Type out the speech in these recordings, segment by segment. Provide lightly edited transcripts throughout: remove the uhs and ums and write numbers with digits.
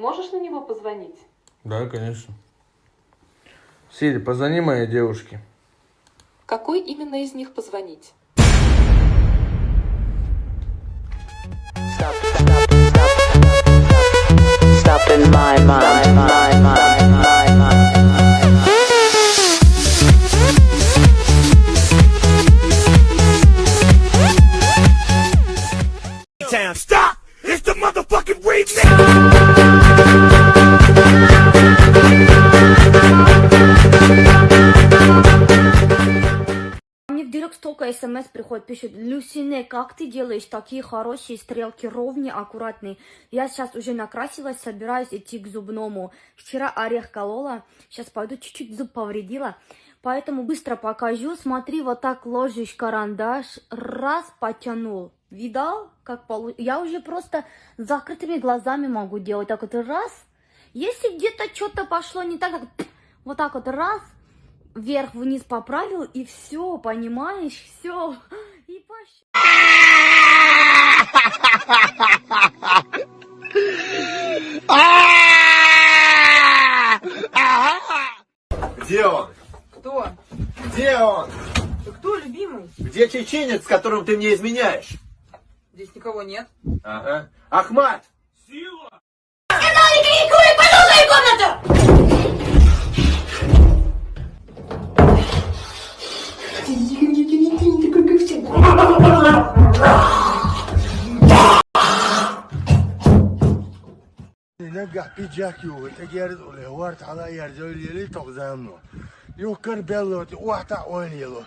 можешь на него позвонить? Да, конечно. Сири, позвони моей девушке. Какой именно из них позвонить? Stop in my mind. Stop! It's the motherfucking remix! Мне в директ столько смс приходит, пишет: Люсине, как ты делаешь такие хорошие стрелки, ровные, аккуратные? Я сейчас уже накрасилась, собираюсь идти к зубному. Вчера орех колола, сейчас пойду, чуть-чуть зуб повредила. Поэтому быстро покажу. Смотри, вот так ложишь карандаш, раз, потянул. Видал, как получилось? Я уже просто с закрытыми глазами могу делать. Так вот раз. Если где-то что-то пошло не так, вот так вот раз, вверх-вниз поправил, и все, понимаешь, все. И пошел. Где он? Кто? Где он? Ты кто, любимый? Где чеченец, с которым ты мне изменяешь? Здесь никого нет. Ага. Ахмат! نقع في جاكيو تجارد ولا وارد على يرجع لي تقزامه يوكر بيلو واحد وين يلو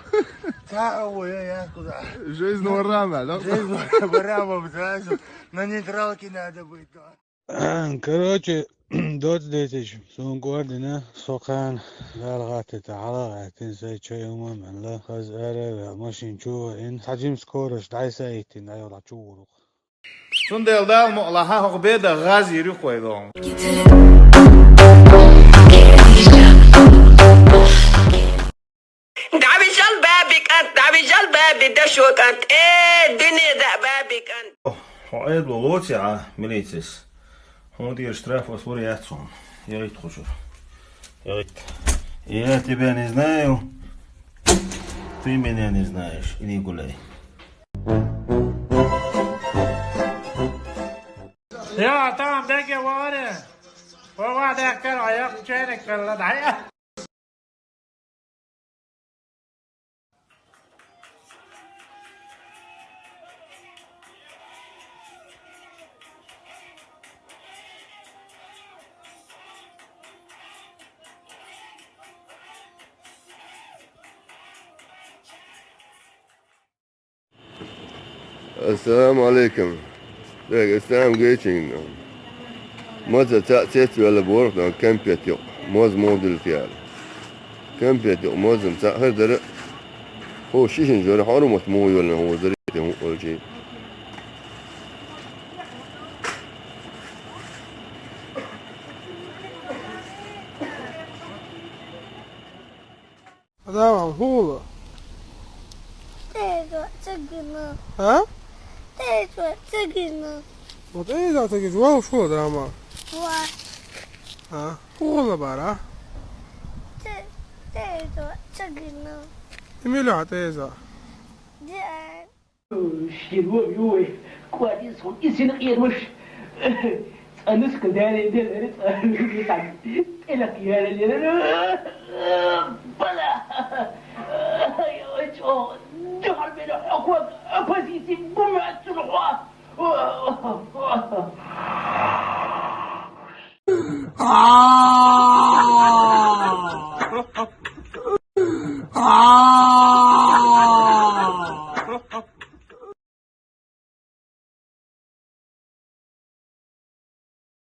تعال يا كذا Жизнь ورама, да? жизнь برافو بتراجع на нейтралке надо быть. Короче, 20 so'ng ko'rdina so'qan galg'atita alag'atin saycha yomon la qazara mashin chu in hajim skorosh daysa itin ayola chu Шундел дал лаха хобеда газ йрю койдон. Davijal baby dashokant dineda baby kan. Хойд лотя милицис. Он dir штраф освори яцом. Я ведь хочу. Я тебя не знаю. Ты меня не знаешь. Иди гуляй. Ya tamam denge var ya. Baba dekker ayak çeyrek kırla daya. السلام عليكم. لك السلام عليكم. ماذا تأتي ولا بورد كم بيتيو موز موديل تيال كم بيتيو موز مسافر در هو شيشن جوري حرمت مو ولا هو دريتي هو ولا شيء. هذا هو ها؟ Вот это таки звал шо драма. А? Хула бара. Эмиля теза. Ширвой, квади сон исин ирмыш. Аныс кадали делерит. Элак ярелер. Бала. Ой, جعل بين الحكومة أبازيسي بمع السلحة